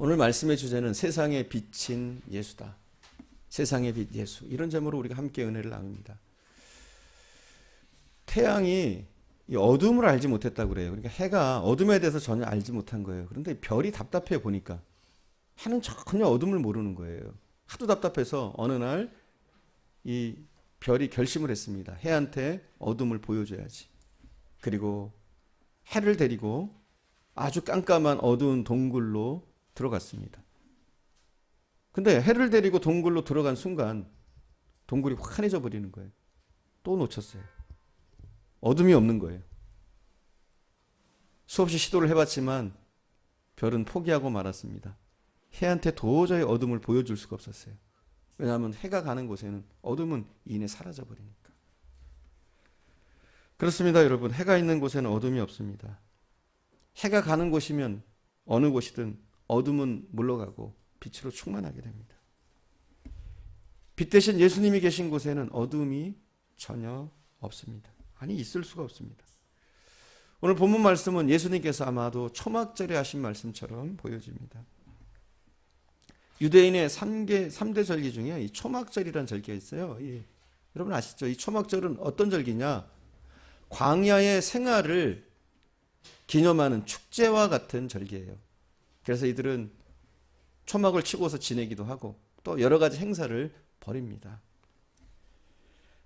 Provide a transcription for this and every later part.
오늘 말씀의 주제는 세상의 빛인 예수다. 세상의 빛 예수. 이런 제목으로 우리가 함께 은혜를 나눕니다. 태양이 이 어둠을 알지 못했다고 그래요. 그러니까 해가 어둠에 대해서 전혀 알지 못한 거예요. 그런데 별이 답답해 보니까 해는 전혀 어둠을 모르는 거예요. 하도 답답해서 어느 날 이 별이 결심을 했습니다. 해한테 어둠을 보여줘야지. 그리고 해를 데리고 아주 깜깜한 어두운 동굴로 들어갔습니다. 근데 해를 데리고 동굴로 들어간 순간 동굴이 환해져 버리는 거예요. 또 놓쳤어요. 어둠이 없는 거예요. 수없이 시도를 해봤지만 별은 포기하고 말았습니다. 해한테 도저히 어둠을 보여줄 수가 없었어요. 왜냐하면 해가 가는 곳에는 어둠은 이내 사라져 버리니까. 그렇습니다, 여러분. 해가 있는 곳에는 어둠이 없습니다. 해가 가는 곳이면 어느 곳이든 어둠은 물러가고 빛으로 충만하게 됩니다. 빛 대신 예수님이 계신 곳에는 어둠이 전혀 없습니다. 아니, 있을 수가 없습니다. 오늘 본문 말씀은 예수님께서 아마도 초막절에 하신 말씀처럼 보여집니다. 유대인의 3대 절기 중에 이 초막절이라는 절기가 있어요. 여러분 아시죠? 이 초막절은 어떤 절기냐? 광야의 생활을 기념하는 축제와 같은 절기예요. 그래서 이들은 초막을 치고서 지내기도 하고 또 여러 가지 행사를 벌입니다.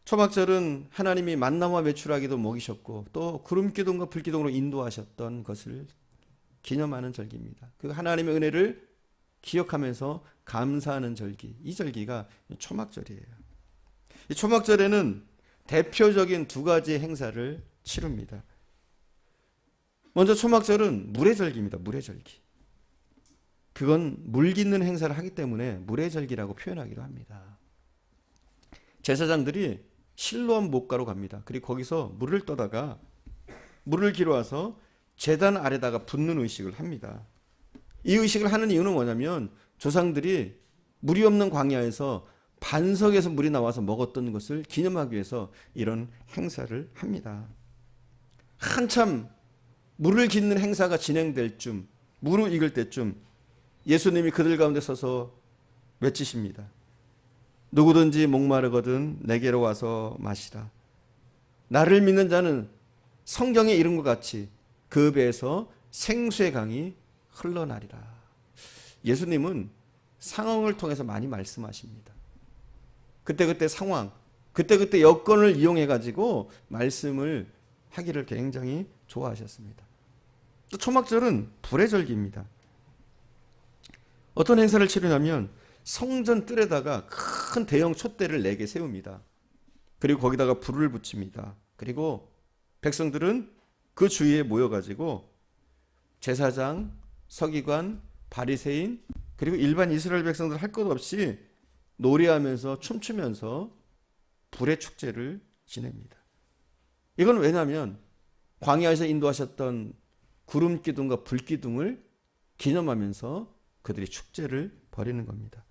초막절은 하나님이 만나와 메추라기도 먹이셨고 또 구름기둥과 불기둥으로 인도하셨던 것을 기념하는 절기입니다. 그 하나님의 은혜를 기억하면서 감사하는 절기, 이 절기가 초막절이에요. 이 초막절에는 대표적인 두 가지 행사를 치릅니다. 먼저 초막절은 물의 절기입니다. 물의 절기. 그건 물 깃는 행사를 하기 때문에 물의 절기라고 표현하기도 합니다. 제사장들이 실로암 목가로 갑니다. 그리고 거기서 물을 떠다가 물을 길어와서 제단 아래다가 붓는 의식을 합니다. 이 의식을 하는 이유는 뭐냐면 조상들이 물이 없는 광야에서 반석에서 물이 나와서 먹었던 것을 기념하기 위해서 이런 행사를 합니다. 한참 물을 깃는 행사가 진행될 쯤, 물을 익을 때쯤 예수님이 그들 가운데 서서 외치십니다. 누구든지 목마르거든 내게로 와서 마시라. 나를 믿는 자는 성경에 이른 것 같이 그 배에서 생수의 강이 흘러나리라. 예수님은 상황을 통해서 많이 말씀하십니다. 그때그때 상황, 그때그때 여건을 이용해 가지고 말씀을 하기를 굉장히 좋아하셨습니다. 또 초막절은 불의 절기입니다. 어떤 행사를 치르냐면 성전 뜰에다가 큰 대형 촛대를 4개 세웁니다. 그리고 거기다가 불을 붙입니다. 그리고 백성들은 그 주위에 모여가지고 제사장, 서기관, 바리새인 그리고 일반 이스라엘 백성들 할 것 없이 노래하면서 춤추면서 불의 축제를 지냅니다. 이건 왜냐하면 광야에서 인도하셨던 구름 기둥과 불 기둥을 기념하면서 그들이 축제를 벌이는 겁니다.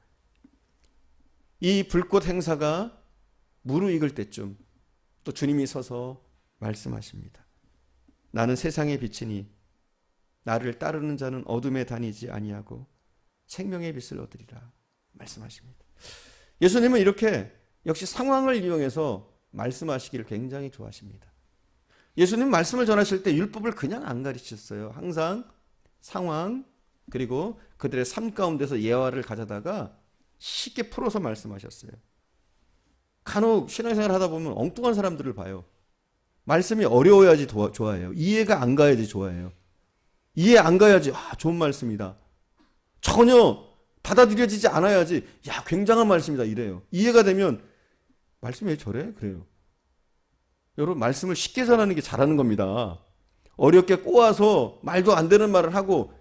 이 불꽃 행사가 무르익을 때쯤 또 주님이 서서 말씀하십니다. 나는 세상의 빛이니 나를 따르는 자는 어둠에 다니지 아니하고 생명의 빛을 얻으리라 말씀하십니다. 예수님은 이렇게 역시 상황을 이용해서 말씀하시기를 굉장히 좋아하십니다. 예수님 말씀을 전하실 때 율법을 그냥 안 가르치셨어요. 항상 상황 그리고 그들의 삶 가운데서 예화를 가져다가 쉽게 풀어서 말씀하셨어요. 간혹 신앙생활 하다 보면 엉뚱한 사람들을 봐요. 말씀이 어려워야지 좋아해요. 이해가 안 가야지 좋아해요. 이해 안 가야지 좋은 말씀이다. 전혀 받아들여지지 않아야지 굉장한 말씀이다 이래요. 이해가 되면 말씀이 왜 저래? 그래요. 여러분 말씀을 쉽게 전하는 게 잘하는 겁니다. 어렵게 꼬아서 말도 안 되는 말을 하고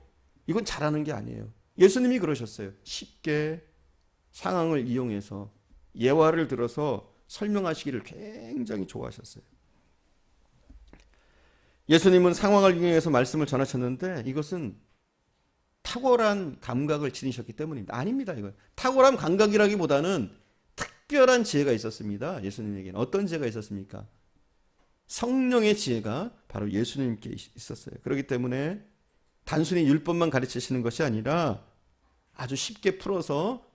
이건 잘하는 게 아니에요. 예수님이 그러셨어요. 쉽게 상황을 이용해서 예화를 들어서 설명하시기를 굉장히 좋아하셨어요. 예수님은 상황을 이용해서 말씀을 전하셨는데 이것은 탁월한 감각을 지니셨기 때문입니다. 아닙니다. 이건 탁월한 감각이라기보다는 특별한 지혜가 있었습니다. 예수님에게는 어떤 지혜가 있었습니까? 성령의 지혜가 바로 예수님께 있었어요. 그렇기 때문에 단순히 율법만 가르치시는 것이 아니라 아주 쉽게 풀어서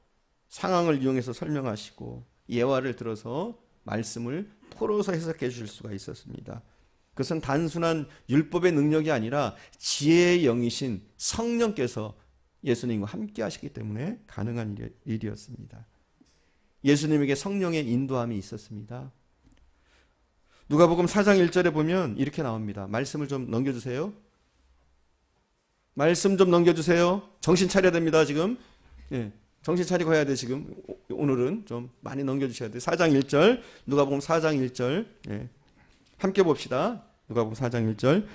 상황을 이용해서 설명하시고 예화를 들어서 말씀을 풀어서 해석해 주실 수가 있었습니다. 그것은 단순한 율법의 능력이 아니라 지혜의 영이신 성령께서 예수님과 함께 하시기 때문에 가능한 일이었습니다. 예수님에게 성령의 인도함이 있었습니다. 누가복음 4장 1절에 보면 이렇게 나옵니다. 말씀을 좀 넘겨주세요. 말씀 좀 넘겨주세요. 정신 차려야 됩니다. 지금. 예, 정신 차리고 해야 돼. 지금 오늘은 좀 많이 넘겨주셔야 돼요. 4장 1절 누가복음 4장 1절 예, 함께 봅시다. 누가복음 4장 1절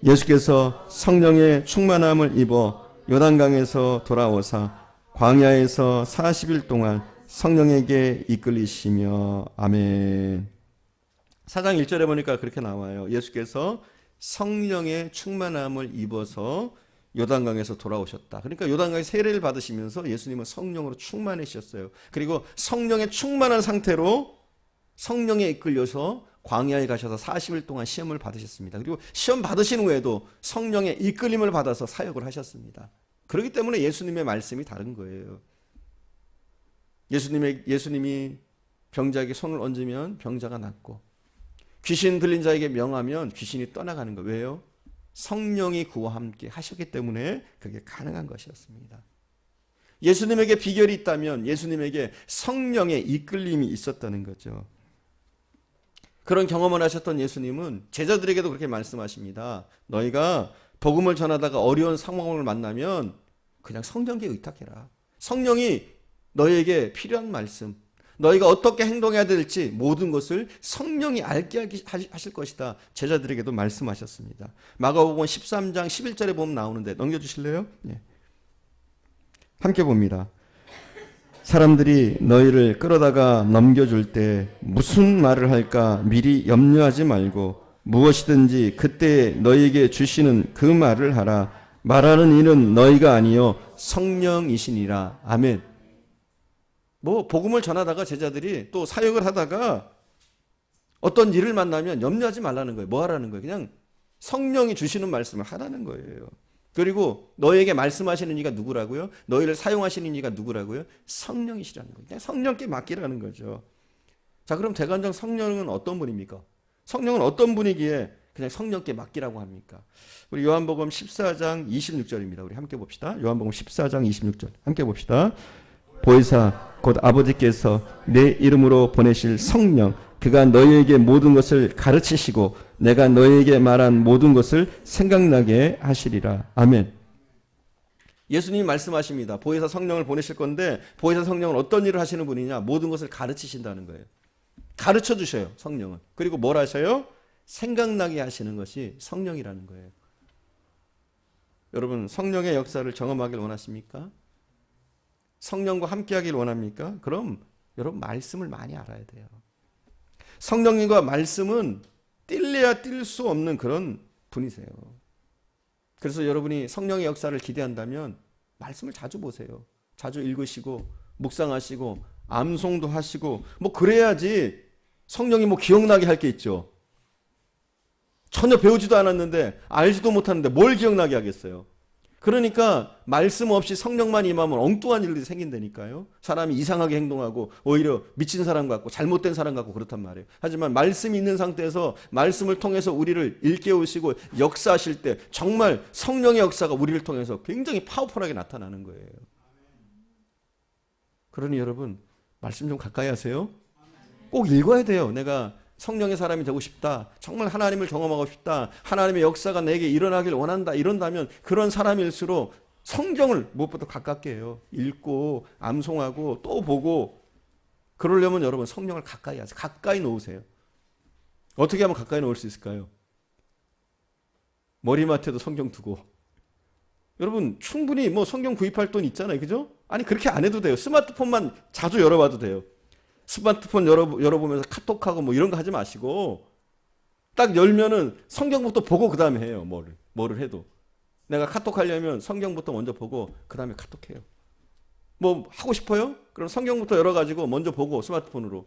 예수께서 성령의 충만함을 입어 요단강에서 돌아오사 광야에서 40일 동안 성령에게 이끌리시며 아멘. 4장 1절에 보니까 그렇게 나와요. 예수께서 성령의 충만함을 입어서 요단강에서 돌아오셨다. 그러니까 요단강에 세례를 받으시면서 예수님은 성령으로 충만해지셨어요. 그리고 성령의 충만한 상태로 성령에 이끌려서 광야에 가셔서 40일 동안 시험을 받으셨습니다. 그리고 시험 받으신 후에도 성령의 이끌림을 받아서 사역을 하셨습니다. 그렇기 때문에 예수님의 말씀이 다른 거예요. 예수님이 병자에게 손을 얹으면 병자가 낫고 귀신 들린 자에게 명하면 귀신이 떠나가는 거예요. 왜요? 성령이 그와 함께 하셨기 때문에 그게 가능한 것이었습니다. 예수님에게 비결이 있다면 예수님에게 성령의 이끌림이 있었다는 거죠. 그런 경험을 하셨던 예수님은 제자들에게도 그렇게 말씀하십니다. 너희가 복음을 전하다가 어려운 상황을 만나면 그냥 성령께 의탁해라. 성령이 너희에게 필요한 말씀, 너희가 어떻게 행동해야 될지 모든 것을 성령이 알게 하실 것이다. 제자들에게도 말씀하셨습니다. 마가복음 13장 11절에 보면 나오는데 넘겨주실래요? 네. 함께 봅니다. 사람들이 너희를 끌어다가 넘겨줄 때 무슨 말을 할까 미리 염려하지 말고 무엇이든지 그때 너희에게 주시는 그 말을 하라. 말하는 이는 너희가 아니요 성령이시니라. 아멘. 복음을 전하다가 제자들이 또 사역을 하다가 어떤 일을 만나면 염려하지 말라는 거예요. 뭐 하라는 거예요? 그냥 성령이 주시는 말씀을 하라는 거예요. 그리고 너희에게 말씀하시는 이가 누구라고요? 너희를 사용하시는 이가 누구라고요? 성령이시라는 거예요. 그냥 성령께 맡기라는 거죠. 자, 그럼 대관령 성령은 어떤 분입니까? 성령은 어떤 분이기에 그냥 성령께 맡기라고 합니까? 우리 요한복음 14장 26절입니다. 우리 함께 봅시다. 요한복음 14장 26절 함께 봅시다. 보혜사 곧 아버지께서 내 이름으로 보내실 성령 그가 너희에게 모든 것을 가르치시고 내가 너희에게 말한 모든 것을 생각나게 하시리라. 아멘. 예수님이 말씀하십니다. 보혜사 성령을 보내실 건데 보혜사 성령은 어떤 일을 하시는 분이냐? 모든 것을 가르치신다는 거예요. 가르쳐 주셔요. 성령은. 그리고 뭘 하셔요? 생각나게 하시는 것이 성령이라는 거예요. 여러분 성령의 역사를 경험하길 원하십니까? 성령과 함께하길 원합니까? 그럼 여러분 말씀을 많이 알아야 돼요. 성령님과 말씀은 뛸래야 뛸 수 없는 그런 분이세요. 그래서 여러분이 성령의 역사를 기대한다면 말씀을 자주 보세요. 자주 읽으시고 묵상하시고 암송도 하시고 그래야지 성령이 기억나게 할 게 있죠. 전혀 배우지도 않았는데 알지도 못하는데 뭘 기억나게 하겠어요. 그러니까 말씀 없이 성령만 임하면 엉뚱한 일들이 생긴다니까요. 사람이 이상하게 행동하고 오히려 미친 사람 같고 잘못된 사람 같고 그렇단 말이에요. 하지만 말씀이 있는 상태에서 말씀을 통해서 우리를 일깨우시고 역사하실 때 정말 성령의 역사가 우리를 통해서 굉장히 파워풀하게 나타나는 거예요. 그러니 여러분 말씀 좀 가까이 하세요. 꼭 읽어야 돼요. 내가 성령의 사람이 되고 싶다. 정말 하나님을 경험하고 싶다. 하나님의 역사가 내게 일어나길 원한다. 이런다면 그런 사람일수록 성경을 무엇보다 가깝게 해요. 읽고 암송하고 또 보고 그러려면 여러분 성령을 가까이 하세요. 가까이 놓으세요. 어떻게 하면 가까이 놓을 수 있을까요? 머리맡에도 성경 두고 여러분 충분히 성경 구입할 돈 있잖아요. 그죠? 아니 그렇게 안 해도 돼요. 스마트폰만 자주 열어봐도 돼요. 스마트폰 열어보면서 카톡하고 이런 거 하지 마시고 딱 열면은 성경부터 보고 그 다음에 해요. 뭐를 해도. 내가 카톡 하려면 성경부터 먼저 보고 그 다음에 카톡해요. 하고 싶어요? 그럼 성경부터 열어가지고 먼저 보고 스마트폰으로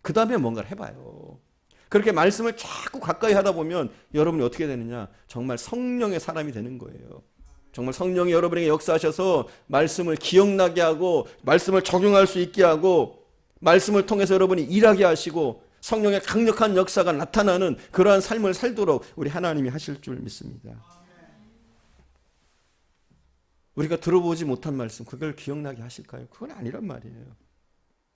그 다음에 뭔가를 해봐요. 그렇게 말씀을 자꾸 가까이 하다 보면 여러분이 어떻게 되느냐? 정말 성령의 사람이 되는 거예요. 정말 성령이 여러분에게 역사하셔서 말씀을 기억나게 하고 말씀을 적용할 수 있게 하고 말씀을 통해서 여러분이 일하게 하시고 성령의 강력한 역사가 나타나는 그러한 삶을 살도록 우리 하나님이 하실 줄 믿습니다. 우리가 들어보지 못한 말씀 그걸 기억나게 하실까요? 그건 아니란 말이에요.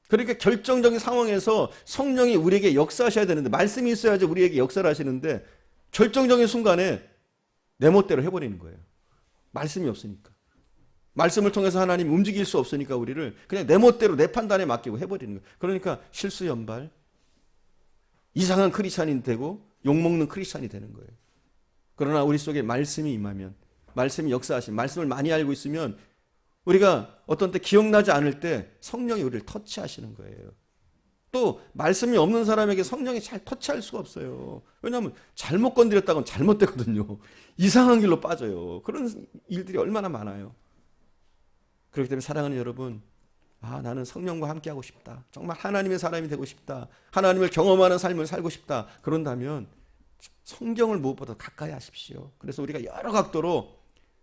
그러니까 결정적인 상황에서 성령이 우리에게 역사하셔야 되는데 말씀이 있어야지 우리에게 역사를 하시는데 결정적인 순간에 내 멋대로 해버리는 거예요. 말씀이 없으니까. 말씀을 통해서 하나님이 움직일 수 없으니까 우리를 그냥 내 멋대로 내 판단에 맡기고 해버리는 거예요. 그러니까 실수 연발, 이상한 크리스찬이 되고 욕먹는 크리스찬이 되는 거예요. 그러나 우리 속에 말씀이 임하면, 말씀이 역사하시면, 말씀을 많이 알고 있으면 우리가 어떤 때 기억나지 않을 때 성령이 우리를 터치하시는 거예요. 또 말씀이 없는 사람에게 성령이 잘 터치할 수가 없어요. 왜냐하면 잘못 건드렸다고는 잘못되거든요. 이상한 길로 빠져요. 그런 일들이 얼마나 많아요. 그렇기 때문에 사랑하는 여러분, 나는 성령과 함께하고 싶다. 정말 하나님의 사람이 되고 싶다. 하나님을 경험하는 삶을 살고 싶다. 그런다면 성경을 무엇보다 가까이 하십시오. 그래서 우리가 여러 각도로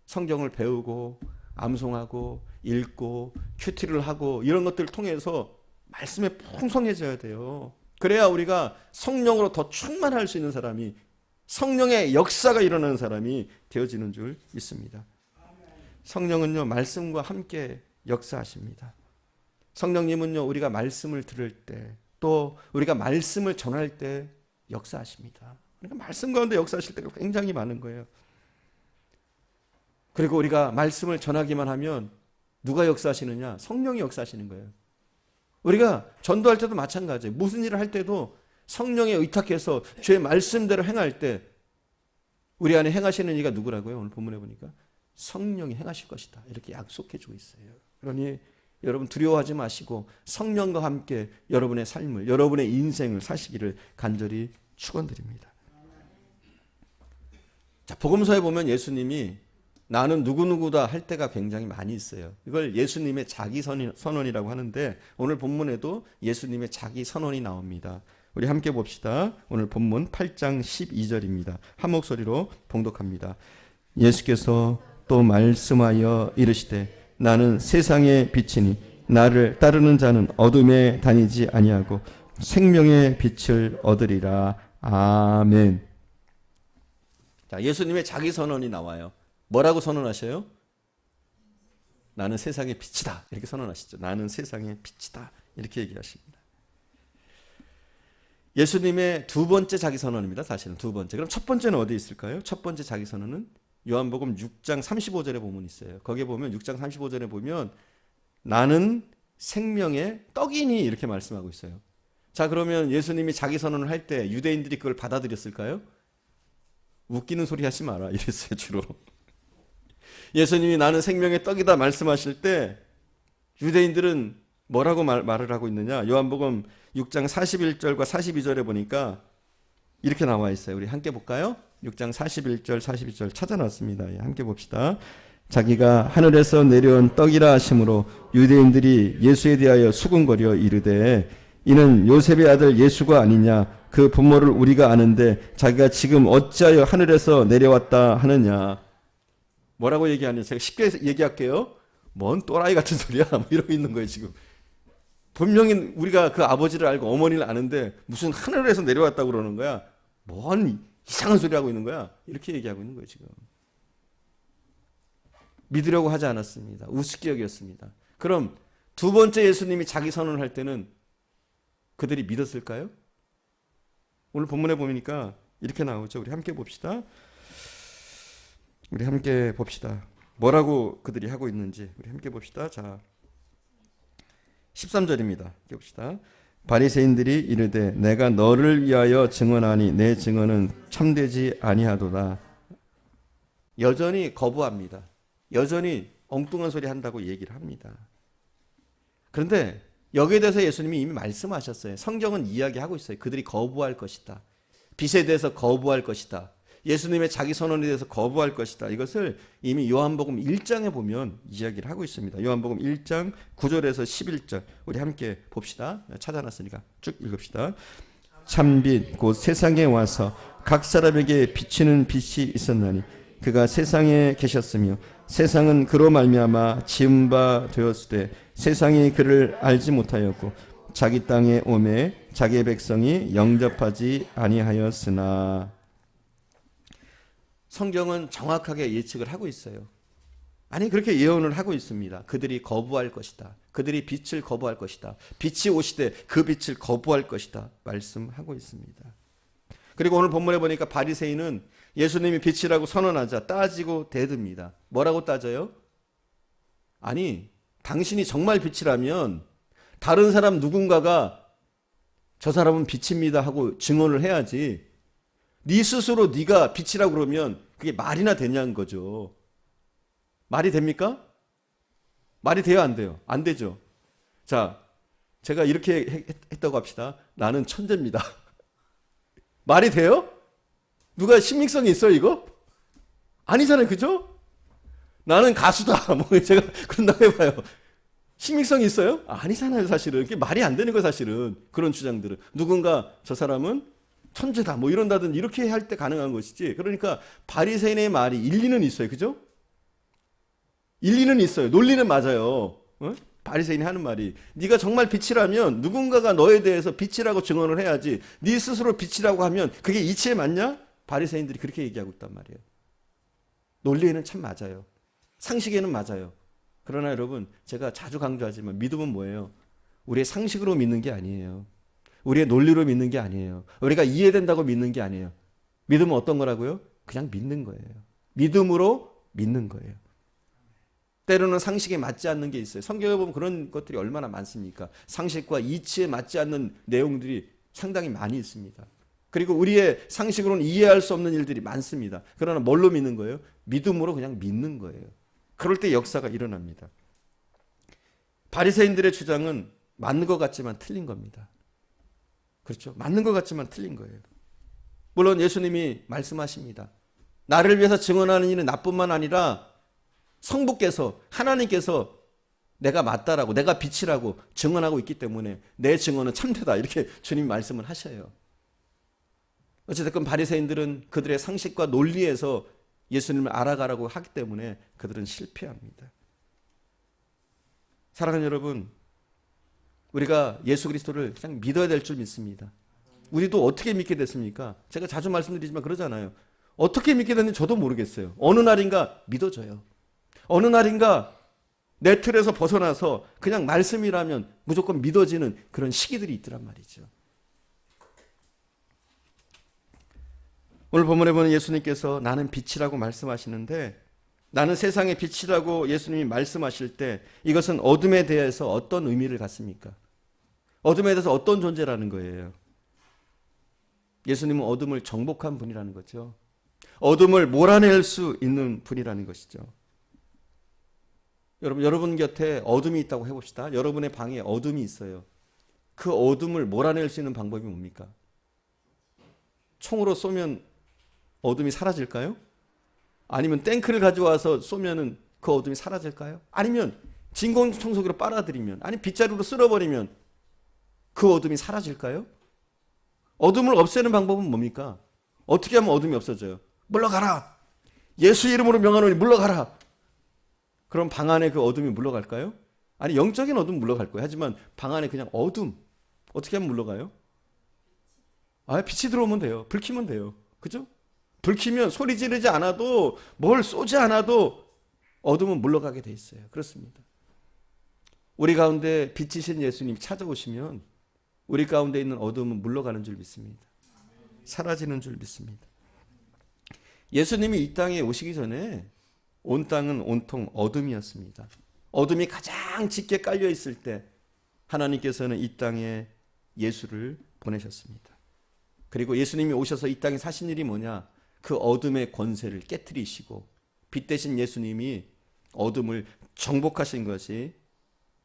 성경을 배우고 암송하고 읽고 큐티를 하고 이런 것들을 통해서 말씀에 풍성해져야 돼요. 그래야 우리가 성령으로 더 충만할 수 있는 사람이, 성령의 역사가 일어나는 사람이 되어지는 줄 믿습니다. 성령은요, 말씀과 함께 역사하십니다. 성령님은요, 우리가 말씀을 들을 때, 또 우리가 말씀을 전할 때 역사하십니다. 그러니까 말씀 가운데 역사하실 때가 굉장히 많은 거예요. 그리고 우리가 말씀을 전하기만 하면 누가 역사하시느냐? 성령이 역사하시는 거예요. 우리가 전도할 때도 마찬가지예요. 무슨 일을 할 때도 성령에 의탁해서 주의 말씀대로 행할 때 우리 안에 행하시는 이가 누구라고요? 오늘 본문에 보니까 성령이 행하실 것이다. 이렇게 약속해 주고 있어요. 그러니 여러분 두려워하지 마시고 성령과 함께 여러분의 삶을, 여러분의 인생을 사시기를 간절히 축원드립니다. 자, 복음서에 보면 예수님이 나는 누구누구다 할 때가 굉장히 많이 있어요. 이걸 예수님의 자기 선언이라고 하는데 오늘 본문에도 예수님의 자기 선언이 나옵니다. 우리 함께 봅시다. 오늘 본문 8장 12절입니다. 한 목소리로 봉독합니다. 예수께서 또 말씀하여 이르시되 나는 세상의 빛이니 나를 따르는 자는 어둠에 다니지 아니하고 생명의 빛을 얻으리라. 아멘. 자, 예수님의 자기 선언이 나와요. 뭐라고 선언하셔요? 나는 세상의 빛이다. 이렇게 선언하시죠. 나는 세상의 빛이다. 이렇게 얘기하십니다. 예수님의 두 번째 자기 선언입니다. 사실은 두 번째. 그럼 첫 번째는 어디 있을까요? 첫 번째 자기 선언은 요한복음 6장 35절에 보면 있어요. 거기에 보면 6장 35절에 보면 나는 생명의 떡이니 이렇게 말씀하고 있어요. 자, 그러면 예수님이 자기 선언을 할 때 유대인들이 그걸 받아들였을까요? 웃기는 소리 하지 마라 이랬어요. 주로. 예수님이 나는 생명의 떡이다 말씀하실 때 유대인들은 뭐라고 말을 하고 있느냐? 요한복음 6장 41절과 42절에 보니까 이렇게 나와 있어요. 우리 함께 볼까요? 6장 41절 42절 찾아놨습니다. 함께 봅시다. 자기가 하늘에서 내려온 떡이라 하심으로 유대인들이 예수에 대하여 수군거려 이르되 이는 요셉의 아들 예수가 아니냐? 그 부모를 우리가 아는데 자기가 지금 어찌하여 하늘에서 내려왔다 하느냐? 뭐라고 얘기하느냐? 제가 쉽게 얘기할게요. 뭔 또라이 같은 소리야? 뭐 이러고 있는 거예요, 지금. 분명히 우리가 그 아버지를 알고 어머니를 아는데 무슨 하늘에서 내려왔다고 그러는 거야? 뭔 이상한 소리 하고 있는 거야? 이렇게 얘기하고 있는 거예요, 지금. 믿으려고 하지 않았습니다. 우습게 여겼습니다. 그럼 두 번째 예수님이 자기 선언을 할 때는 그들이 믿었을까요? 오늘 본문에 보니까 이렇게 나오죠. 우리 함께 봅시다. 우리 함께 봅시다. 뭐라고 그들이 하고 있는지 우리 함께 봅시다. 자, 13절입니다. 봅시다. 바리새인들이 이르되 내가 너를 위하여 증언하니 내 증언은 참되지 아니하도다. 여전히 거부합니다. 여전히 엉뚱한 소리 한다고 얘기를 합니다. 그런데 여기에 대해서 예수님이 이미 말씀하셨어요. 성경은 이야기하고 있어요. 그들이 거부할 것이다. 빛에 대해서 거부할 것이다. 예수님의 자기 선언에 대해서 거부할 것이다. 이것을 이미 요한복음 1장에 보면 이야기를 하고 있습니다. 요한복음 1장 9절에서 11절 우리 함께 봅시다. 찾아놨으니까 쭉 읽읍시다. 참빛 곧 세상에 와서 각 사람에게 비치는 빛이 있었나니 그가 세상에 계셨으며 세상은 그로 말미암아 지은 바 되었으되 세상이 그를 알지 못하였고 자기 땅에 오매 자기의 백성이 영접하지 아니하였으나. 성경은 정확하게 예측을 하고 있어요. 아니 그렇게 예언을 하고 있습니다. 그들이 거부할 것이다. 그들이 빛을 거부할 것이다. 빛이 오시되 그 빛을 거부할 것이다. 말씀하고 있습니다. 그리고 오늘 본문에 보니까 바리새인은 예수님이 빛이라고 선언하자 따지고 대듭니다. 뭐라고 따져요? 아니 당신이 정말 빛이라면 다른 사람 누군가가 저 사람은 빛입니다 하고 증언을 해야지, 네 스스로 네가 빛이라고 그러면 그게 말이나 되냐는 거죠. 말이 됩니까? 말이 돼요 안 돼요? 안 되죠. 자, 제가 이렇게 했다고 합시다. 나는 천재입니다. 말이 돼요? 누가 신빙성이 있어요 이거? 아니잖아요, 그죠? 나는 가수다. 뭐 제가 그런다고 해봐요. 신빙성이 있어요? 아니잖아요, 사실은. 그게 말이 안 되는 거예요, 사실은. 그런 주장들은. 누군가 저 사람은 천재다. 뭐 이런다든 이렇게 할 때 가능한 것이지. 그러니까 바리새인의 말이 일리는 있어요, 그죠? 일리는 있어요. 논리는 맞아요. 어? 바리새인이 하는 말이 네가 정말 빛이라면 누군가가 너에 대해서 빛이라고 증언을 해야지, 네 스스로 빛이라고 하면 그게 이치에 맞냐? 바리새인들이 그렇게 얘기하고 있단 말이에요. 논리에는 참 맞아요. 상식에는 맞아요. 그러나 여러분, 제가 자주 강조하지만 믿음은 뭐예요? 우리의 상식으로 믿는 게 아니에요. 우리의 논리로 믿는 게 아니에요. 우리가 이해된다고 믿는 게 아니에요. 믿음은 어떤 거라고요? 그냥 믿는 거예요. 믿음으로 믿는 거예요. 때로는 상식에 맞지 않는 게 있어요. 성경에 보면 그런 것들이 얼마나 많습니까? 상식과 이치에 맞지 않는 내용들이 상당히 많이 있습니다. 그리고 우리의 상식으로는 이해할 수 없는 일들이 많습니다. 그러나 뭘로 믿는 거예요? 믿음으로 그냥 믿는 거예요. 그럴 때 역사가 일어납니다. 바리새인들의 주장은 맞는 것 같지만 틀린 겁니다. 그렇죠? 맞는 것 같지만 틀린 거예요. 물론 예수님이 말씀하십니다. 나를 위해서 증언하는 이는 나뿐만 아니라 성부께서, 하나님께서 내가 맞다라고, 내가 빛이라고 증언하고 있기 때문에 내 증언은 참되다, 이렇게 주님이 말씀을 하셔요. 어쨌든 바리새인들은 그들의 상식과 논리에서 예수님을 알아가라고 하기 때문에 그들은 실패합니다. 사랑하는 여러분, 우리가 예수 그리스도를 그냥 믿어야 될 줄 믿습니다. 우리도 어떻게 믿게 됐습니까? 제가 자주 말씀드리지만 그러잖아요. 어떻게 믿게 됐는지 저도 모르겠어요. 어느 날인가 믿어져요. 어느 날인가 내 틀에서 벗어나서 그냥 말씀이라면 무조건 믿어지는 그런 시기들이 있더란 말이죠. 오늘 본문에 보면 예수님께서 나는 빛이라고 말씀하시는데, 나는 세상의 빛이라고 예수님이 말씀하실 때 이것은 어둠에 대해서 어떤 의미를 갖습니까? 어둠에 대해서 어떤 존재라는 거예요? 예수님은 어둠을 정복한 분이라는 거죠. 어둠을 몰아낼 수 있는 분이라는 것이죠. 여러분 곁에 어둠이 있다고 해봅시다. 여러분의 방에 어둠이 있어요. 그 어둠을 몰아낼 수 있는 방법이 뭡니까? 총으로 쏘면 어둠이 사라질까요? 아니면 탱크를 가져와서 쏘면은 그 어둠이 사라질까요? 아니면 진공청소기로 빨아들이면, 아니 빗자루로 쓸어버리면 그 어둠이 사라질까요? 어둠을 없애는 방법은 뭡니까? 어떻게 하면 어둠이 없어져요? 물러가라! 예수 이름으로 명하노니 물러가라! 그럼 방 안에 그 어둠이 물러갈까요? 아니 영적인 어둠 물러갈 거예요. 하지만 방 안에 그냥 어둠, 어떻게 하면 물러가요? 빛이 들어오면 돼요. 불 켜면 돼요. 그죠? 불 켜면 소리 지르지 않아도, 뭘 쏘지 않아도 어둠은 물러가게 돼 있어요. 그렇습니다. 우리 가운데 빛이신 예수님이 찾아오시면 우리 가운데 있는 어둠은 물러가는 줄 믿습니다. 사라지는 줄 믿습니다. 예수님이 이 땅에 오시기 전에 온 땅은 온통 어둠이었습니다. 어둠이 가장 짙게 깔려 있을 때 하나님께서는 이 땅에 예수를 보내셨습니다. 그리고 예수님이 오셔서 이 땅에 사신 일이 뭐냐? 그 어둠의 권세를 깨트리시고 빛 대신 예수님이 어둠을 정복하신 것이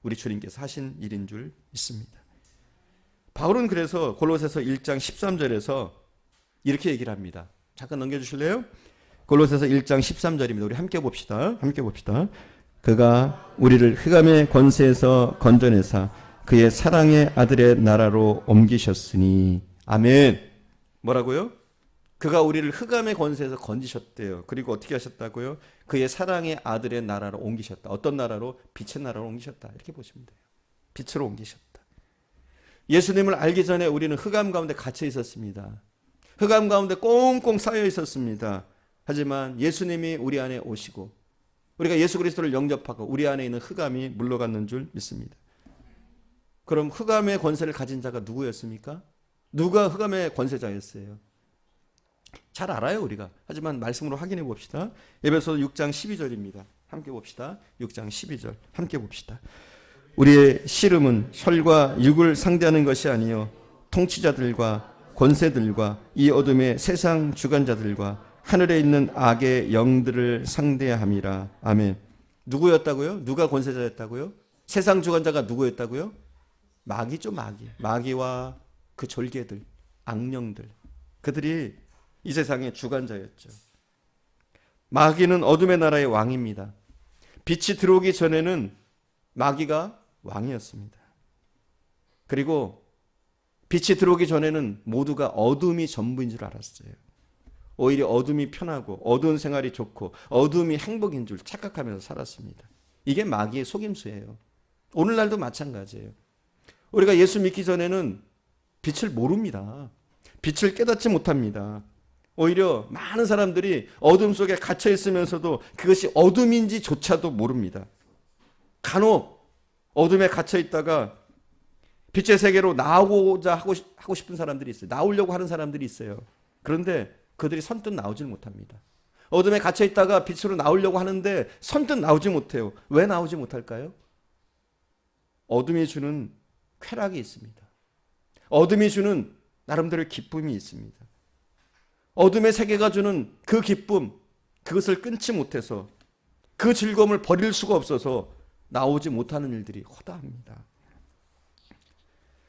우리 주님께서 하신 일인 줄 믿습니다. 바울은 그래서 골로새서 1장 13절에서 이렇게 얘기를 합니다. 잠깐 넘겨주실래요? 골로새서 1장 13절입니다. 우리 함께 봅시다. 함께 봅시다. 그가 우리를 흑암의 권세에서 건져내사 그의 사랑의 아들의 나라로 옮기셨으니. 아멘. 뭐라고요? 그가 우리를 흑암의 권세에서 건지셨대요. 그리고 어떻게 하셨다고요? 그의 사랑의 아들의 나라로 옮기셨다. 어떤 나라로? 빛의 나라로 옮기셨다. 이렇게 보시면 돼요. 빛으로 옮기셨다. 예수님을 알기 전에 우리는 흑암 가운데 갇혀 있었습니다. 흑암 가운데 꽁꽁 쌓여 있었습니다. 하지만 예수님이 우리 안에 오시고 우리가 예수 그리스도를 영접하고 우리 안에 있는 흑암이 물러갔는 줄 믿습니다. 그럼 흑암의 권세를 가진 자가 누구였습니까? 누가 흑암의 권세자였어요? 잘 알아요 우리가. 하지만 말씀으로 확인해 봅시다. 에베소서 6장 12절입니다. 함께 봅시다. 6장 12절 함께 봅시다. 우리의 씨름은 혈과 육을 상대하는 것이 아니요 통치자들과 권세들과 이 어둠의 세상 주관자들과 하늘에 있는 악의 영들을 상대함이라. 아멘. 누구였다고요? 누가 권세자였다고요? 세상 주관자가 누구였다고요? 마귀죠, 마귀. 마귀와 그 졸개들, 악령들. 그들이 이 세상의 주관자였죠. 마귀는 어둠의 나라의 왕입니다. 빛이 들어오기 전에는 마귀가 왕이었습니다. 그리고 빛이 들어오기 전에는 모두가 어둠이 전부인 줄 알았어요. 오히려 어둠이 편하고 어두운 생활이 좋고 어둠이 행복인 줄 착각하면서 살았습니다. 이게 마귀의 속임수예요. 오늘날도 마찬가지예요. 우리가 예수 믿기 전에는 빛을 모릅니다. 빛을 깨닫지 못합니다. 오히려 많은 사람들이 어둠 속에 갇혀 있으면서도 그것이 어둠인지조차도 모릅니다. 간혹 어둠에 갇혀 있다가 빛의 세계로 나오고자 하고 싶은 사람들이 있어요. 나오려고 하는 사람들이 있어요. 그런데 그들이 선뜻 나오질 못합니다. 어둠에 갇혀 있다가 빛으로 나오려고 하는데 선뜻 나오지 못해요. 왜 나오지 못할까요? 어둠이 주는 쾌락이 있습니다. 어둠이 주는 나름대로의 기쁨이 있습니다. 어둠의 세계가 주는 그 기쁨, 그것을 끊지 못해서 그 즐거움을 버릴 수가 없어서 나오지 못하는 일들이 허다합니다.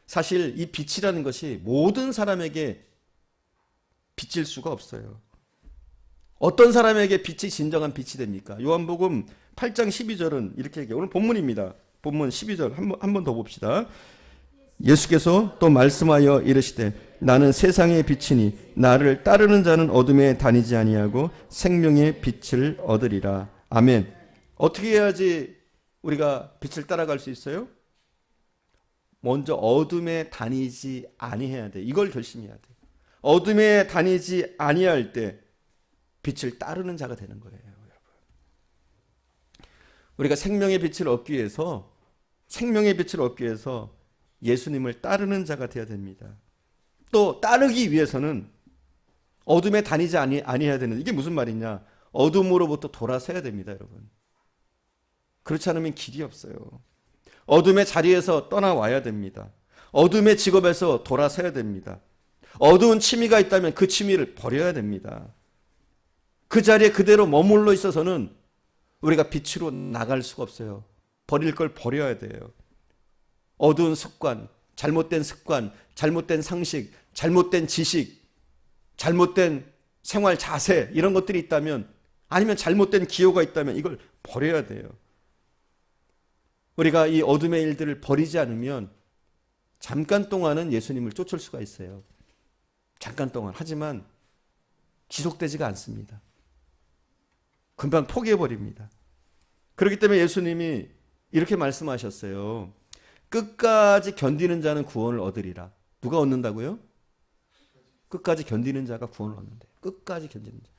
사실 이 빛이라는 것이 모든 사람에게 빛일 수가 없어요. 어떤 사람에게 빛이 진정한 빛이 됩니까? 요한복음 8장 12절은 이렇게 얘기해요. 오늘 본문입니다. 본문 12절 한 번 더 봅시다. 예수께서 또 말씀하여 이르시되 나는 세상의 빛이니 나를 따르는 자는 어둠에 다니지 아니하고 생명의 빛을 얻으리라. 아멘. 어떻게 해야지 우리가 빛을 따라갈 수 있어요? 먼저 어둠에 다니지 아니해야 돼. 이걸 결심해야 돼. 어둠에 다니지 아니할 때 빛을 따르는 자가 되는 거예요, 여러분. 우리가 생명의 빛을 얻기 위해서 예수님을 따르는 자가 되어야 됩니다. 또 따르기 위해서는 어둠에 다니지 아니해야 되는, 이게 무슨 말이냐? 어둠으로부터 돌아서야 됩니다, 여러분. 그렇지 않으면 길이 없어요. 어둠의 자리에서 떠나와야 됩니다. 어둠의 직업에서 돌아서야 됩니다. 어두운 취미가 있다면 그 취미를 버려야 됩니다. 그 자리에 그대로 머물러 있어서는 우리가 빛으로 나갈 수가 없어요. 버릴 걸 버려야 돼요. 어두운 습관, 잘못된 상식, 잘못된 지식, 잘못된 생활 자세, 이런 것들이 있다면, 아니면 잘못된 기호가 있다면 이걸 버려야 돼요. 우리가 이 어둠의 일들을 버리지 않으면 잠깐 동안은 예수님을 쫓을 수가 있어요. 잠깐 동안. 하지만 지속되지가 않습니다. 금방 포기해버립니다. 그렇기 때문에 예수님이 이렇게 말씀하셨어요. 끝까지 견디는 자는 구원을 얻으리라. 누가 얻는다고요? 끝까지 견디는 자가 구원을 얻는데. 끝까지 견디는 자.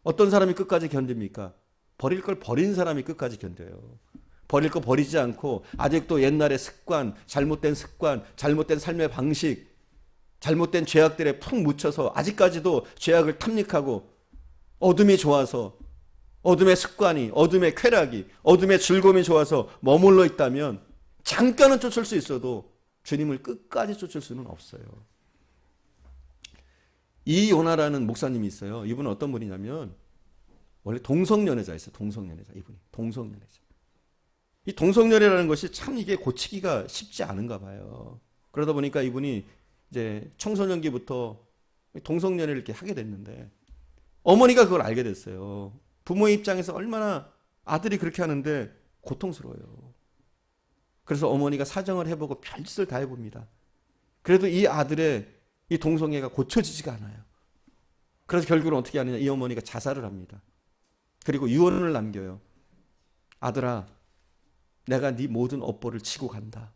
어떤 사람이 끝까지 견딥니까? 버릴 걸 버린 사람이 끝까지 견뎌요. 버릴 거 버리지 않고 아직도 옛날의 습관, 잘못된 삶의 방식, 잘못된 죄악들에 푹 묻혀서 아직까지도 죄악을 탐닉하고 어둠이 좋아서, 어둠의 습관이, 어둠의 쾌락이, 어둠의 즐거움이 좋아서 머물러 있다면 잠깐은 쫓을 수 있어도 주님을 끝까지 쫓을 수는 없어요. 이요나라는 목사님이 있어요. 이분은 어떤 분이냐면 원래 동성연애자였어요. 이분이 동성연애자. 이 동성연애라는 것이 참 이게 고치기가 쉽지 않은가 봐요. 그러다 보니까 이분이 이제 청소년기부터 동성연애를 이렇게 하게 됐는데 어머니가 그걸 알게 됐어요. 부모의 입장에서 얼마나 아들이 그렇게 하는데 고통스러워요. 그래서 어머니가 사정을 해보고 별짓을 다 해봅니다. 그래도 이 아들의 이 동성애가 고쳐지지가 않아요. 그래서 결국은 어떻게 하느냐, 이 어머니가 자살을 합니다. 그리고 유언을 남겨요. 아들아, 내가 네 모든 업보를 지고 간다.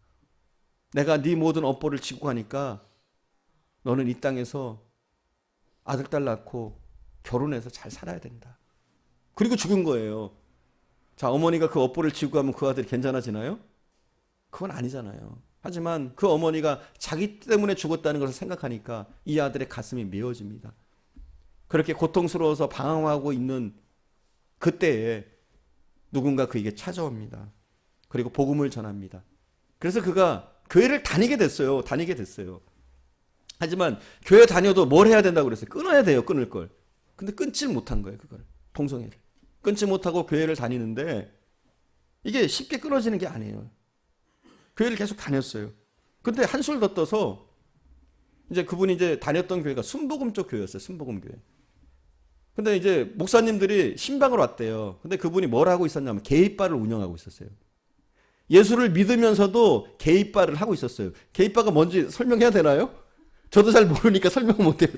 내가 네 모든 업보를 지고 가니까 너는 이 땅에서 아들, 딸 낳고 결혼해서 잘 살아야 된다. 그리고 죽은 거예요. 자, 어머니가 그 업보를 지고 가면 그 아들이 괜찮아지나요? 그건 아니잖아요. 하지만 그 어머니가 자기 때문에 죽었다는 것을 생각하니까 이 아들의 가슴이 메어집니다. 그렇게 고통스러워서 방황하고 있는 그때에 누군가 그에게 찾아옵니다. 그리고 복음을 전합니다. 그래서 그가 교회를 다니게 됐어요. 하지만 교회 다녀도 뭘 해야 된다고 그랬어요? 끊어야 돼요. 끊을 걸. 근데 끊질 못한 거예요. 그걸. 동성애를. 끊지 못하고 교회를 다니는데 이게 쉽게 끊어지는 게 아니에요. 교회를 계속 다녔어요. 근데 한술 더 떠서 이제 그분이 이제 다녔던 교회가 순복음 쪽 교회였어요. 순복음 교회. 근데 이제 목사님들이 신방을 왔대요. 근데 그분이 뭘 하고 있었냐면 게이바를 운영하고 있었어요. 예수를 믿으면서도 게이바를 하고 있었어요. 게이바가 뭔지 설명해야 되나요? 저도 잘 모르니까 설명 못해요.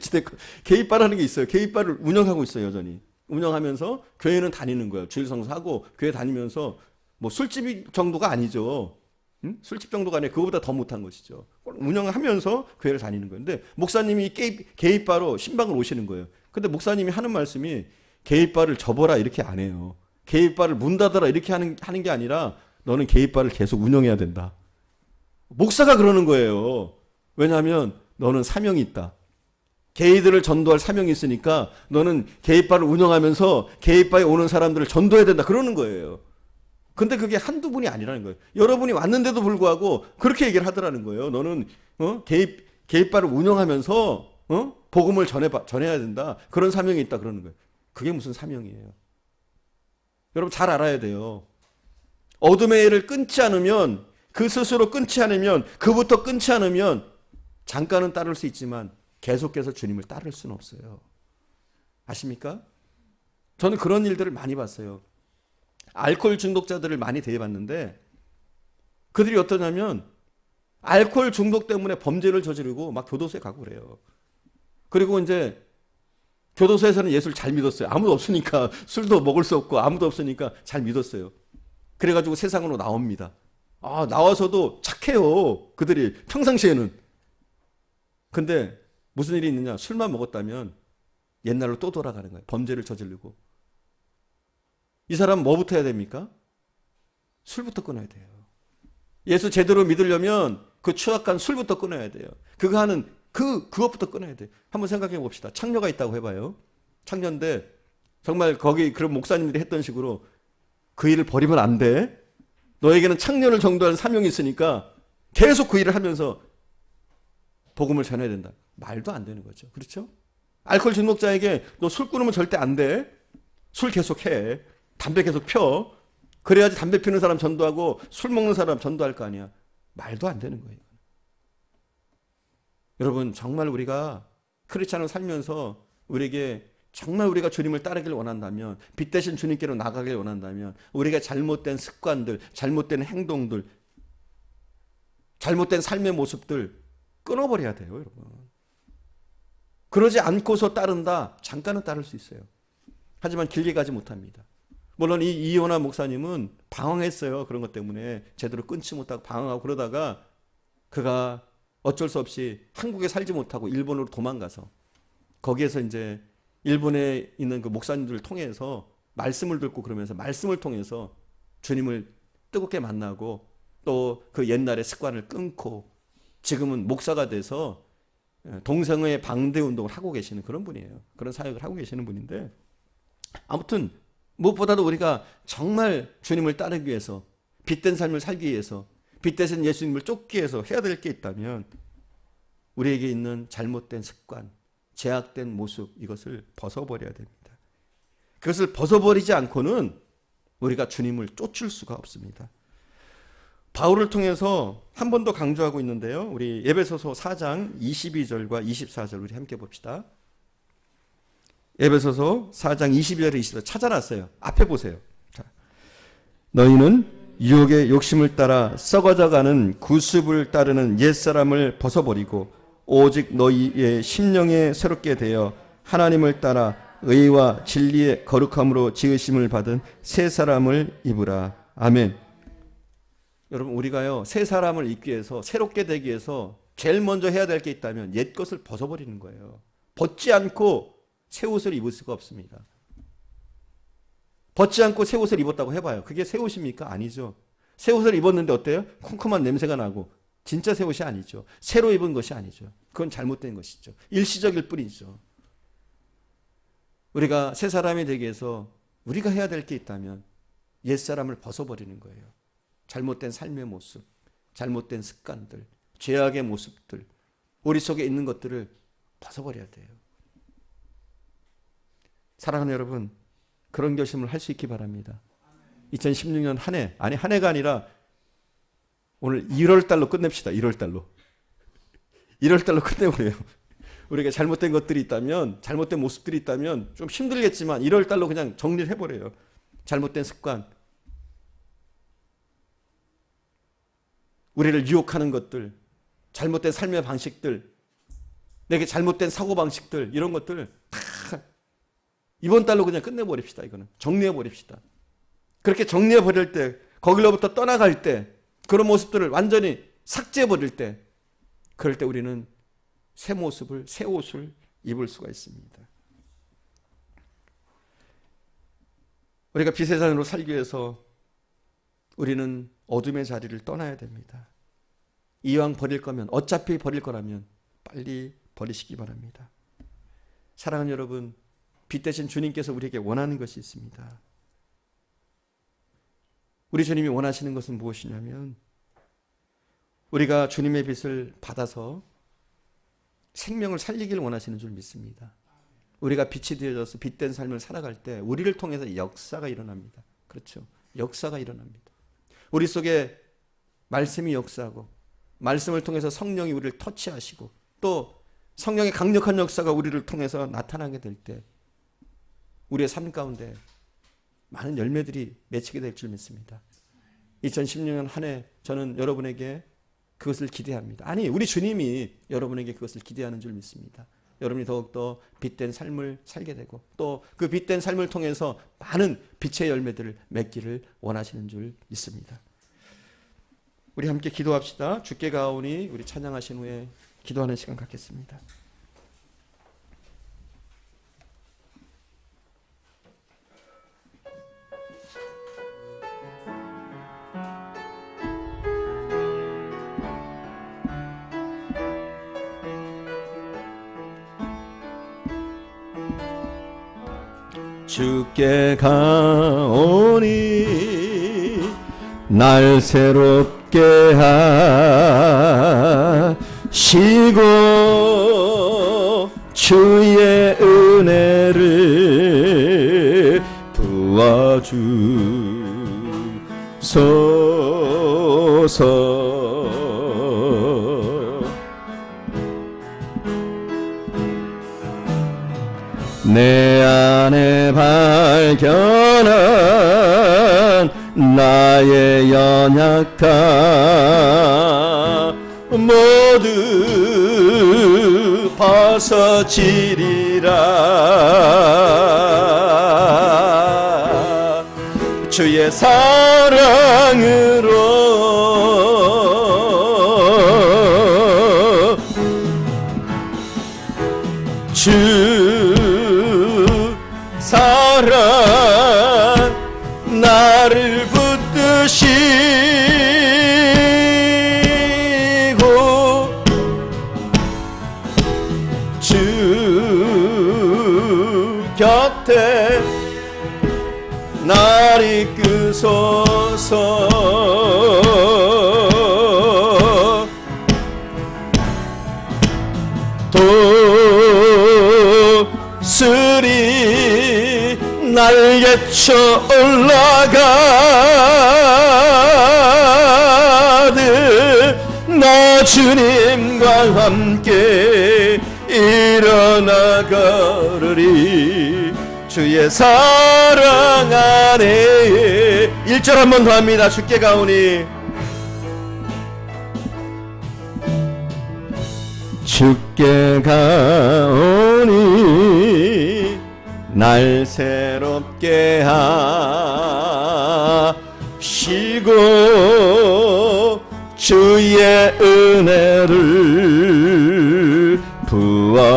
게이바라는 게 있어요. 게이바를 운영하고 있어요. 여전히. 운영하면서 교회는 다니는 거예요. 주일 성수하고 교회 다니면서 뭐 술집 정도가 아니죠. 응? 술집 정도가 아니라 그거보다 더 못한 것이죠. 운영하면서 교회를 다니는 거예요. 근데 목사님이 게이바로 신방을 오시는 거예요. 근데 목사님이 하는 말씀이 게이바를 접어라 이렇게 안 해요. 게이바를 문 닫아라 이렇게 하는 게 아니라 너는 게이바를 계속 운영해야 된다. 목사가 그러는 거예요. 왜냐하면 너는 사명이 있다. 게이들을 전도할 사명이 있으니까 너는 게이바를 운영하면서 게이바에 오는 사람들을 전도해야 된다. 그러는 거예요. 근데 그게 한두 분이 아니라는 거예요. 여러분이 왔는데도 불구하고 그렇게 얘기를 하더라는 거예요. 너는 게이바를 운영하면서 복음을 전해야 된다. 그런 사명이 있다. 그러는 거예요. 그게 무슨 사명이에요. 여러분 잘 알아야 돼요. 어둠의 일을 끊지 않으면 그 스스로 끊지 않으면 그부터 끊지 않으면 잠깐은 따를 수 있지만 계속해서 주님을 따를 수는 없어요. 아십니까? 저는 그런 일들을 많이 봤어요. 알코올 중독자들을 많이 대해봤는데 그들이 어떠냐면 알코올 중독 때문에 범죄를 저지르고 막 교도소에 가고 그래요. 그리고 이제 교도소에서는 예수를 잘 믿었어요. 아무도 없으니까 술도 먹을 수 없고 아무도 없으니까 잘 믿었어요. 그래가지고 세상으로 나옵니다. 나와서도 착해요. 그들이 평상시에는. 근데 무슨 일이 있느냐? 술만 먹었다면 옛날로 또 돌아가는 거예요. 범죄를 저지르고. 이 사람 뭐부터 해야 됩니까? 술부터 끊어야 돼요. 예수 제대로 믿으려면 그 추악한 술부터 끊어야 돼요. 그것부터 끊어야 돼요. 한번 생각해 봅시다. 창녀가 있다고 해봐요. 창녀인데 정말 거기 그런 목사님들이 했던 식으로 그 일을 버리면 안 돼. 너에게는 창녀를 전도하는 사명이 있으니까 계속 그 일을 하면서 복음을 전해야 된다. 말도 안 되는 거죠. 그렇죠? 알코올 중독자에게 너 술 끊으면 절대 안 돼. 술 계속 해. 담배 계속 펴. 그래야지 담배 피우는 사람 전도하고 술 먹는 사람 전도할 거 아니야. 말도 안 되는 거예요. 여러분 정말 우리가 크리스찬으로 살면서 우리에게 정말 우리가 주님을 따르길 원한다면 빛 대신 주님께로 나가길 원한다면 우리가 잘못된 습관들, 잘못된 행동들, 잘못된 삶의 모습들 끊어버려야 돼요. 여러분. 그러지 않고서 따른다. 잠깐은 따를 수 있어요. 하지만 길게 가지 못합니다. 물론 이 이효나 목사님은 방황했어요. 그런 것 때문에 제대로 끊지 못하고 방황하고 그러다가 그가 어쩔 수 없이 한국에 살지 못하고 일본으로 도망가서 거기에서 이제 일본에 있는 그 목사님들을 통해서 말씀을 듣고 그러면서 말씀을 통해서 주님을 뜨겁게 만나고 또 그 옛날의 습관을 끊고 지금은 목사가 돼서 동성애 방대 운동을 하고 계시는 그런 분이에요. 그런 사역을 하고 계시는 분인데 아무튼 무엇보다도 우리가 정말 주님을 따르기 위해서 빛된 삶을 살기 위해서 빛 대신 예수님을 쫓기 위해서 해야 될 게 있다면 우리에게 있는 잘못된 습관, 제약된 모습 이것을 벗어버려야 됩니다. 그것을 벗어버리지 않고는 우리가 주님을 쫓을 수가 없습니다. 바울을 통해서 한 번 더 강조하고 있는데요. 우리 에베소서 4장 22절과 24절 우리 함께 봅시다. 에베소서 4장 22절에 24절 찾아놨어요. 앞에 보세요. 자, 너희는 유혹의 욕심을 따라 썩어져가는 구습을 따르는 옛사람을 벗어버리고 오직 너희의 심령에 새롭게 되어 하나님을 따라 의와 진리의 거룩함으로 지으심을 받은 새 사람을 입으라. 아멘. 여러분, 우리가요 새 사람을 입기 위해서, 새롭게 되기 위해서 제일 먼저 해야 될 게 있다면 옛 것을 벗어버리는 거예요. 벗지 않고 새 옷을 입을 수가 없습니다. 벗지 않고 새 옷을 입었다고 해봐요. 그게 새 옷입니까? 아니죠. 새 옷을 입었는데 어때요? 쿰쿰한 냄새가 나고 진짜 새 옷이 아니죠. 새로 입은 것이 아니죠. 그건 잘못된 것이죠. 일시적일 뿐이죠. 우리가 새 사람이 되기 위해서 우리가 해야 될 게 있다면 옛사람을 벗어버리는 거예요. 잘못된 삶의 모습, 잘못된 습관들, 죄악의 모습들, 우리 속에 있는 것들을 벗어버려야 돼요. 사랑하는 여러분, 그런 결심을 할 수 있기 바랍니다. 2016년 한 해, 아니 한 해가 아니라 오늘 1월달로 끝냅시다. 1월달로. 1월달로 끝내버려요. 우리가 잘못된 것들이 있다면, 잘못된 모습들이 있다면 좀 힘들겠지만 1월달로 그냥 정리를 해버려요. 잘못된 습관, 우리를 유혹하는 것들, 잘못된 삶의 방식들, 내게 잘못된 사고방식들, 이런 것들 다 이번 달로 그냥 끝내버립시다. 이거는 정리해버립시다. 그렇게 정리해버릴 때, 거기로부터 떠나갈 때, 그런 모습들을 완전히 삭제해버릴 때, 그럴 때 우리는 새 모습을, 새 옷을 입을 수가 있습니다. 우리가 빛의 자녀로 살기 위해서 우리는 어둠의 자리를 떠나야 됩니다. 이왕 버릴 거면, 어차피 버릴 거라면 빨리 버리시기 바랍니다. 사랑하는 여러분, 빛 대신 주님께서 우리에게 원하는 것이 있습니다. 우리 주님이 원하시는 것은 무엇이냐면, 우리가 주님의 빛을 받아서 생명을 살리기를 원하시는 줄 믿습니다. 우리가 빛이 되어져서 빛된 삶을 살아갈 때 우리를 통해서 역사가 일어납니다. 그렇죠? 역사가 일어납니다. 우리 속에 말씀이 역사하고, 말씀을 통해서 성령이 우리를 터치하시고, 또 성령의 강력한 역사가 우리를 통해서 나타나게 될 때 우리의 삶 가운데 많은 열매들이 맺히게 될 줄 믿습니다. 2016년 한 해 저는 여러분에게 그것을 기대합니다. 아니, 우리 주님이 여러분에게 그것을 기대하는 줄 믿습니다. 여러분이 더욱더 빛된 삶을 살게 되고, 또 그 빛된 삶을 통해서 많은 빛의 열매들을 맺기를 원하시는 줄 믿습니다. 우리 함께 기도합시다. 주께 가오니, 우리 찬양하신 후에 기도하는 시간 갖겠습니다. 주께 가오니 날 새롭게 하시고 주의 은혜를 부어주소서. 내 안에 발견한 나의 연약함 모두 벗어지리라. 주의 사랑으로 주 사랑 나를 붙드시고 주 곁에 날 이끄소서. 도슬이 날개쳐 올라가듯 나 주님과 함께 일어나가리리. 주의 사랑 안에 1절 한 번 더 합니다. 주께 가오니 주께 가오니 날 새롭게 하시고 주의 은혜를 부어주소서.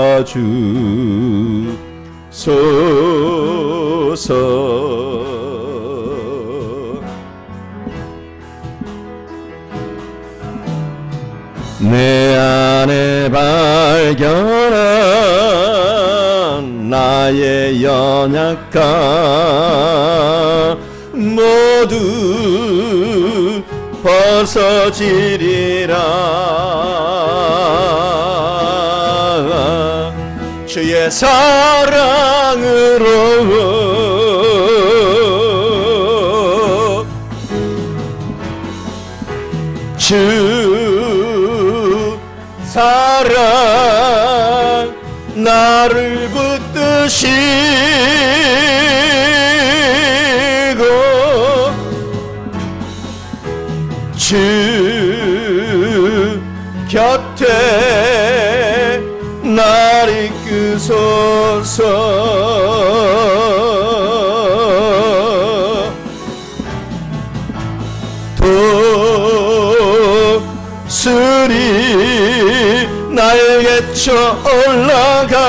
내 안에 발견한 나의 연약함 모두 벗어지리라. 주의 사랑으로 주 사랑 나를 붙드시고 주 곁에 날 이끄소서. 도슬이 날개쳐 올라가듯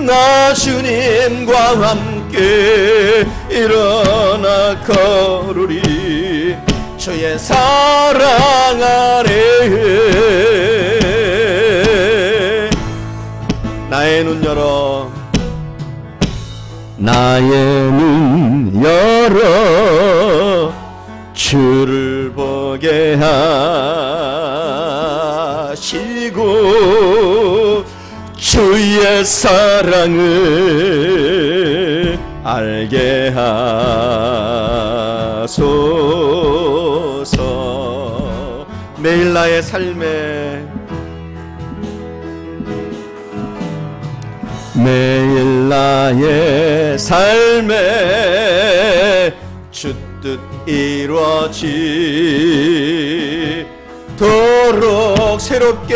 나 주님과 함께 일어나 걸으리. 주의 사랑 아래 나의 눈 열어, 나의 눈 열어 주를 보게 하시고 주의 사랑을 알게 하소서. 매일 나의 삶에 매일 나의 삶에 주 뜻 이루어지도록 새롭게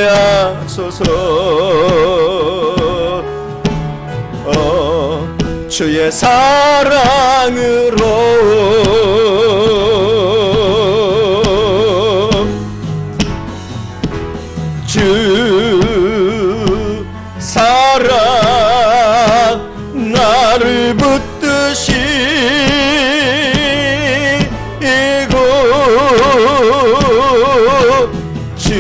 하소서. 주의 사랑으로 주 사랑 나를 붙드시고 주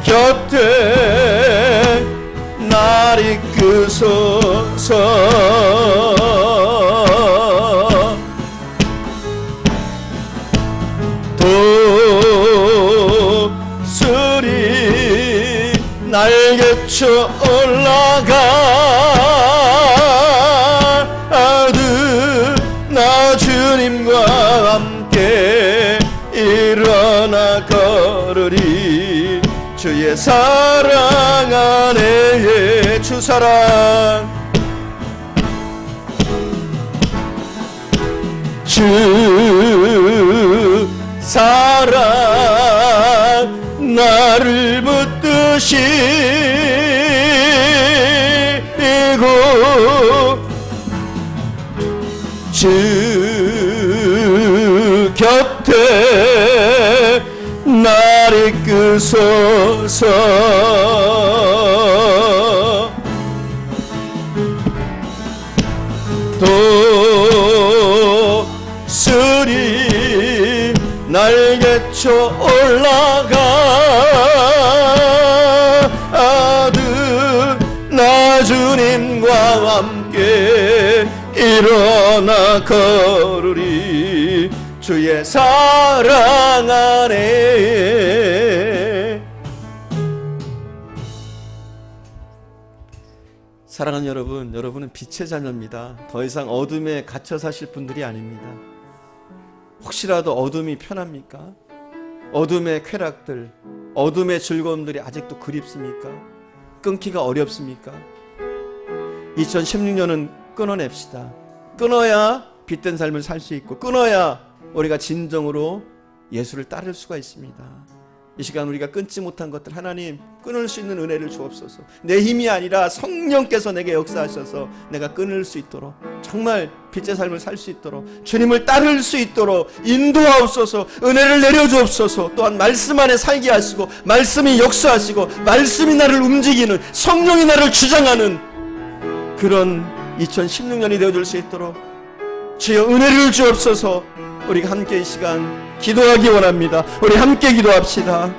곁에 날 이끄소서. 도슬이 날개쳐 올라가듯 나 주님과 함께 일어나 걸으리. 주의 사랑 안에 주 사랑 주 사랑 나를 붙드시고 주 곁에 날 이끄소서. 도슬이 날개쳐 올라가듯 나 주님과 함께 일어나 걸으리. 주의 사랑 안에. 사랑하는 여러분, 여러분은 빛의 자녀입니다. 더 이상 어둠에 갇혀 사실 분들이 아닙니다. 혹시라도 어둠이 편합니까? 어둠의 쾌락들, 어둠의 즐거움들이 아직도 그립습니까? 끊기가 어렵습니까? 2016년은 끊어냅시다. 끊어야 빛된 삶을 살 수 있고, 끊어야 우리가 진정으로 예수를 따를 수가 있습니다. 이 시간 우리가 끊지 못한 것들 하나님 끊을 수 있는 은혜를 주옵소서. 내 힘이 아니라 성령께서 내게 역사하셔서 내가 끊을 수 있도록, 정말 빛의 삶을 살 수 있도록, 주님을 따를 수 있도록 인도하옵소서. 은혜를 내려주옵소서. 또한 말씀 안에 살게 하시고, 말씀이 역사하시고, 말씀이 나를 움직이는, 성령이 나를 주장하는 그런 2016년이 되어줄 수 있도록 주여 은혜를 주옵소서. 우리가 함께 이 시간 기도하기 원합니다. 우리 함께 기도합시다.